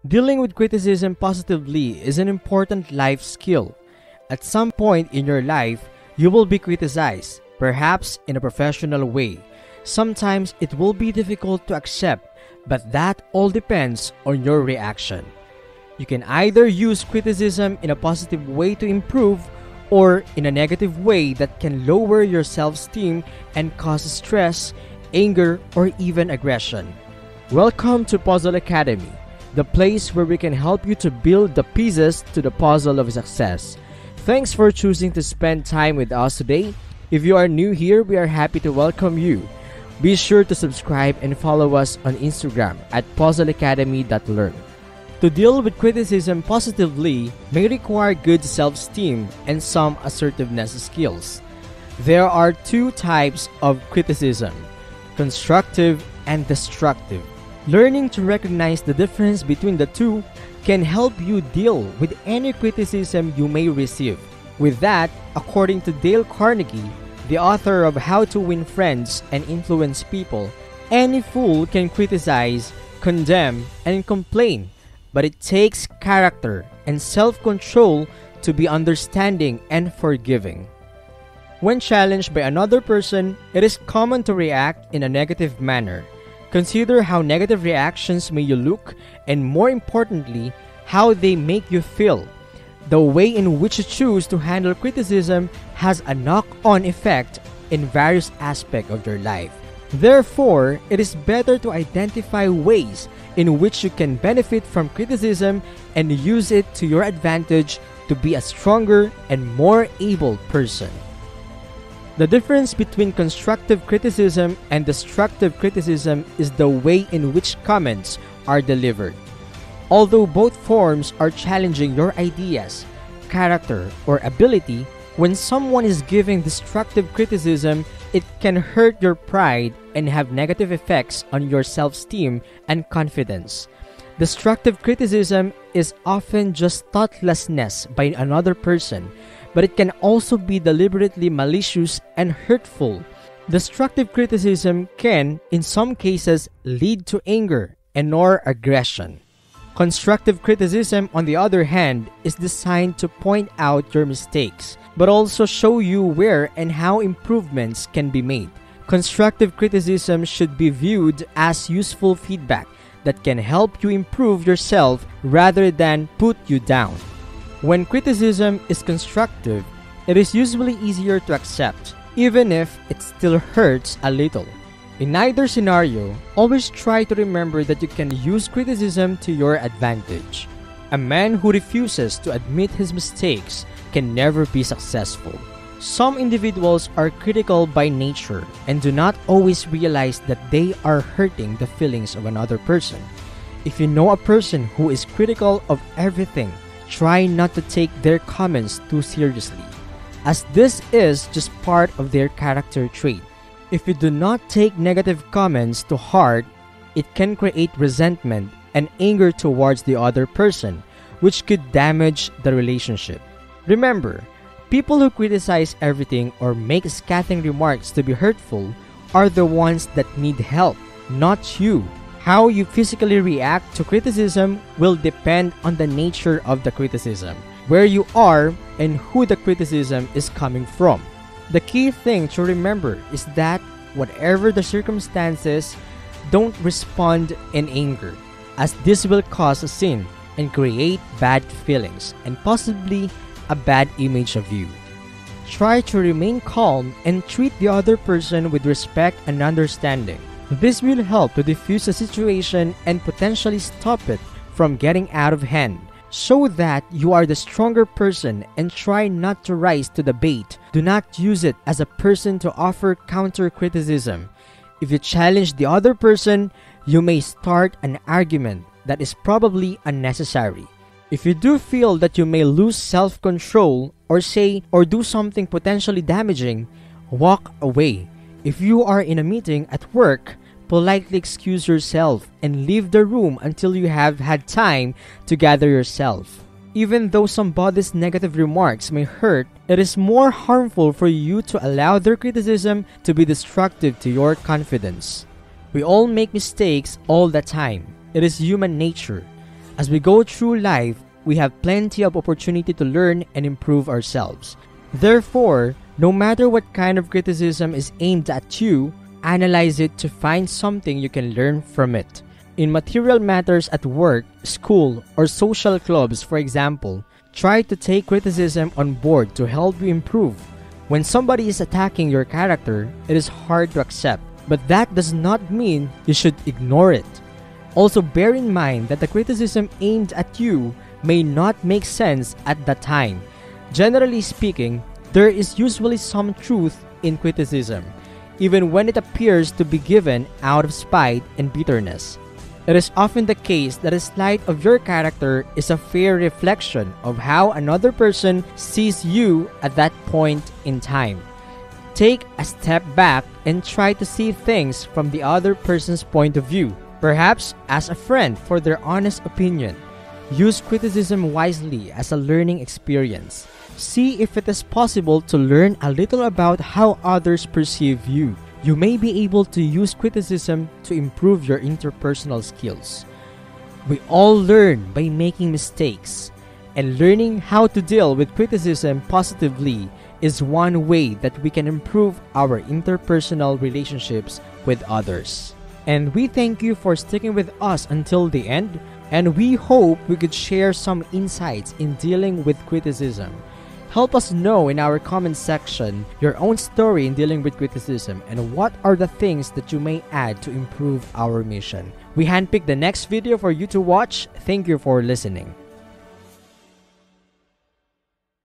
Dealing with criticism positively is an important life skill. At some point in your life, you will be criticized, perhaps in a professional way. Sometimes it will be difficult to accept, but that all depends on your reaction. You can either use criticism in a positive way to improve or in a negative way that can lower your self-esteem and cause stress, anger, or even aggression. Welcome to Puzzle Academy, the place where we can help you to build the pieces to the puzzle of success. Thanks for choosing to spend time with us today. If you are new here, we are happy to welcome you. Be sure to subscribe and follow us on Instagram at puzzleacademy.learn. To deal with criticism positively may require good self-esteem and some assertiveness skills. There are two types of criticism: constructive and destructive. Learning to recognize the difference between the two can help you deal with any criticism you may receive. With that, according to Dale Carnegie, the author of How to Win Friends and Influence People, any fool can criticize, condemn, and complain, but it takes character and self-control to be understanding and forgiving. When challenged by another person, it is common to react in a negative manner. Consider how negative reactions make you look, and more importantly, how they make you feel. The way in which you choose to handle criticism has a knock-on effect in various aspects of your life. Therefore, it is better to identify ways in which you can benefit from criticism and use it to your advantage to be a stronger and more able person. The difference between constructive criticism and destructive criticism is the way in which comments are delivered. Although both forms are challenging your ideas, character, or ability, when someone is giving destructive criticism, it can hurt your pride and have negative effects on your self-esteem and confidence. Destructive criticism is often just thoughtlessness by another person, but it can also be deliberately malicious and hurtful. Destructive criticism can, in some cases, lead to anger and/or aggression. Constructive criticism, on the other hand, is designed to point out your mistakes, but also show you where and how improvements can be made. Constructive criticism should be viewed as useful feedback that can help you improve yourself rather than put you down. When criticism is constructive, it is usually easier to accept, even if it still hurts a little. In either scenario, always try to remember that you can use criticism to your advantage. A man who refuses to admit his mistakes can never be successful. Some individuals are critical by nature and do not always realize that they are hurting the feelings of another person. If you know a person who is critical of everything, try not to take their comments too seriously, as this is just part of their character trait. If you do not take negative comments to heart, it can create resentment and anger towards the other person, which could damage the relationship. Remember, people who criticize everything or make scathing remarks to be hurtful are the ones that need help, not you. How you physically react to criticism will depend on the nature of the criticism, where you are, and who the criticism is coming from. The key thing to remember is that whatever the circumstances, don't respond in anger, as this will cause a sin and create bad feelings and possibly a bad image of you. Try to remain calm and treat the other person with respect and understanding. This will help to diffuse the situation and potentially stop it from getting out of hand. Show that you are the stronger person and try not to rise to the bait. Do not use it as a person to offer counter criticism. If you challenge the other person, you may start an argument that is probably unnecessary. If you do feel that you may lose self-control or say or do something potentially damaging, walk away. If you are in a meeting at work, politely excuse yourself and leave the room until you have had time to gather yourself. Even though somebody's negative remarks may hurt, it is more harmful for you to allow their criticism to be destructive to your confidence. We all make mistakes all the time. It is human nature. As we go through life, we have plenty of opportunity to learn and improve ourselves. Therefore, no matter what kind of criticism is aimed at you, analyze it to find something you can learn from it. In material matters at work, school, or social clubs, for example, try to take criticism on board to help you improve. When somebody is attacking your character, it is hard to accept, but that does not mean you should ignore it. Also, bear in mind that the criticism aimed at you may not make sense at the time. Generally speaking, there is usually some truth in criticism, even when it appears to be given out of spite and bitterness. It is often the case that a slight of your character is a fair reflection of how another person sees you at that point in time. Take a step back and try to see things from the other person's point of view. Perhaps ask a friend for their honest opinion. Use criticism wisely as a learning experience. See if it is possible to learn a little about how others perceive you. You may be able to use criticism to improve your interpersonal skills. We all learn by making mistakes, and learning how to deal with criticism positively is one way that we can improve our interpersonal relationships with others. And we thank you for sticking with us until the end, and we hope we could share some insights in dealing with criticism. Help us know in our comment section your own story in dealing with criticism and what are the things that you may add to improve our mission. We handpicked the next video for you to watch. Thank you for listening.